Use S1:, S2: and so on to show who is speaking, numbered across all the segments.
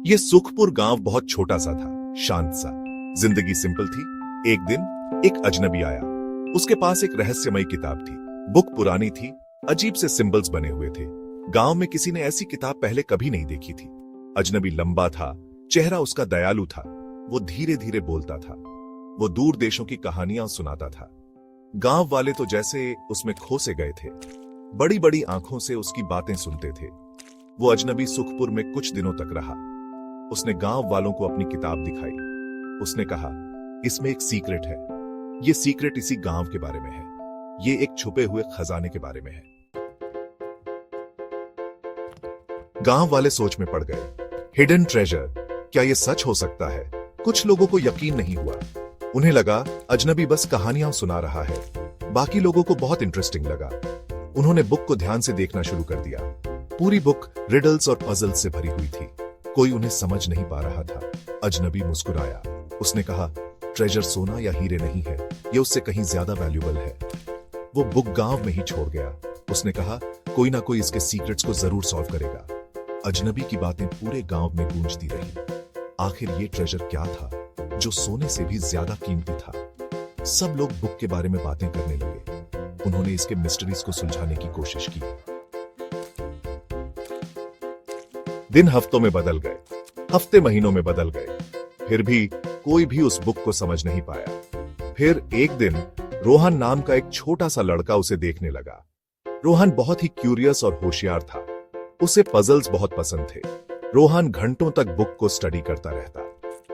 S1: ये सुखपुर गांव बहुत छोटा सा था, शांत सा। जिंदगी सिंपल थी। एक दिन एक अजनबी आया। उसके पास एक रहस्यमयी किताब थी। बुक पुरानी थी, अजीब से सिंबल्स बने हुए थे। गांव में किसी ने ऐसी किताब पहले कभी नहीं देखी थी। अजनबी लंबा था, चेहरा उसका दयालु था। वो धीरे धीरे बोलता था। वो दूर देशों की कहानियां सुनाता था। गांव वाले तो जैसे उसमें खो से गए थे। बड़ी बड़ी आंखों से उसकी बातें सुनते थे। वो अजनबी सुखपुर में कुछ दिनों तक रहा। उसने गांव वालों को अपनी किताब दिखाई। उसने कहा, इसमें एक सीक्रेट है। ये सीक्रेट इसी गांव के बारे में है। ये एक छुपे हुए खजाने के बारे में है। गांव वाले सोच में पड़ गए। हिडन ट्रेजर, क्या यह सच हो सकता है? कुछ लोगों को यकीन नहीं हुआ। उन्हें लगा अजनबी बस कहानियां सुना रहा है। बाकी लोगों को बहुत इंटरेस्टिंग लगा। उन्होंने बुक को ध्यान से देखना शुरू कर दिया। पूरी बुक रिडल्स और पजल्स से भरी हुई थी। कोई उन्हें समझ नहीं पा रहा था। अजनबी मुस्कुराया। उसने कहा, ट्रेजर सोना या हीरे नहीं है, यह उससे कहीं ज्यादा वैल्यूबल है। वो बुक गांव में ही छोड़ गया। उसने कहा, कोई ना कोई इसके सीक्रेट्स को जरूर सॉल्व करेगा। अजनबी की बातें पूरे गांव में गूंजती रही। आखिर ये ट्रेजर क्या था जो सोने से भी ज्यादा कीमती था? सब लोग बुक के बारे में बातें करने लगे। उन्होंने इसके मिस्ट्रीज को सुलझाने की कोशिश की। दिन हफ्तों में बदल गए, हफ्ते महीनों में बदल गए, फिर भी कोई भी उस बुक को समझ नहीं पाया। फिर एक दिन रोहन नाम का एक छोटा सा लड़का उसे देखने लगा। रोहन बहुत ही क्यूरियस और होशियार था। उसे पजल्स बहुत पसंद थे। रोहन घंटों तक बुक को स्टडी करता रहता।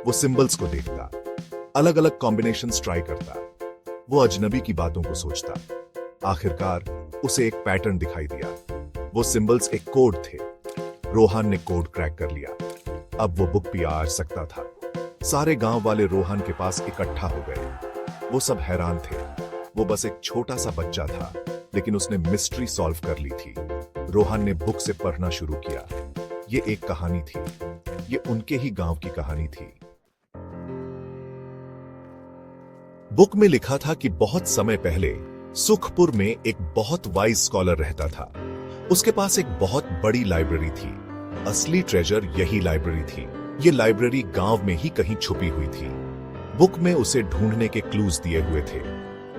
S1: वो सिंबल्स को देखता, अलग अलग कॉम्बिनेशंस ट्राई करता। वो अजनबी की बातों को सोचता। आखिरकार उसे एक पैटर्न दिखाई दिया। वो सिंबल्स एक कोड थे। रोहन ने कोड क्रैक कर लिया। अब वो बुक भी आ सकता था। सारे गांव वाले रोहन के पास इकट्ठा हो गए। वो सब हैरान थे। वो बस एक छोटा सा बच्चा था, लेकिन उसने मिस्ट्री सॉल्व कर ली थी। रोहन ने बुक से पढ़ना शुरू किया। ये एक कहानी थी। ये उनके ही गांव की कहानी थी। बुक में लिखा था कि बहुत समय पहले सुखपुर में एक बहुत वाइज स्कॉलर रहता था। उसके पास एक बहुत बड़ी लाइब्रेरी थी। असली ट्रेजर यही लाइब्रेरी थी। ये लाइब्रेरी गांव में ही कहीं छुपी हुई थी। बुक में उसे ढूंढने के क्लूज दिए हुए थे।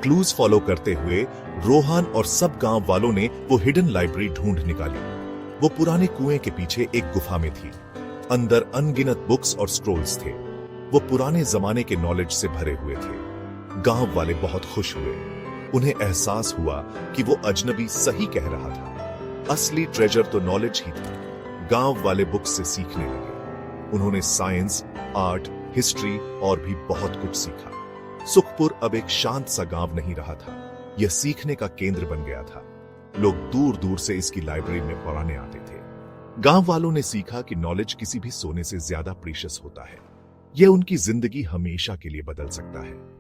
S1: क्लूज फॉलो करते हुए रोहन और सब गांव वालों ने वो हिडन लाइब्रेरी ढूंढ निकाली। वो पुराने कुएं के पीछे एक गुफा में थी। अंदर अनगिनत बुक्स और स्क्रोल्स थे। वो पुराने जमाने के नॉलेज से भरे हुए थे। गांव वाले बहुत खुश हुए। उन्हें एहसास हुआ कि वो अजनबी सही कह रहा था। असली ट्रेजर तो नॉलेज ही था। गांव वाले बुक्स से सीखने लगे। उन्होंने साइंस, आर्ट, हिस्ट्री और भी बहुत कुछ सीखा। सुखपुर अब एक शांत सा गांव नहीं रहा था। यह सीखने का केंद्र बन गया था। लोग दूर दूर से इसकी लाइब्रेरी में पढ़ने आते थे। गांव वालों ने सीखा कि नॉलेज किसी भी सोने से ज्यादा प्रीशियस होता है। यह उनकी जिंदगी हमेशा के लिए बदल सकता है।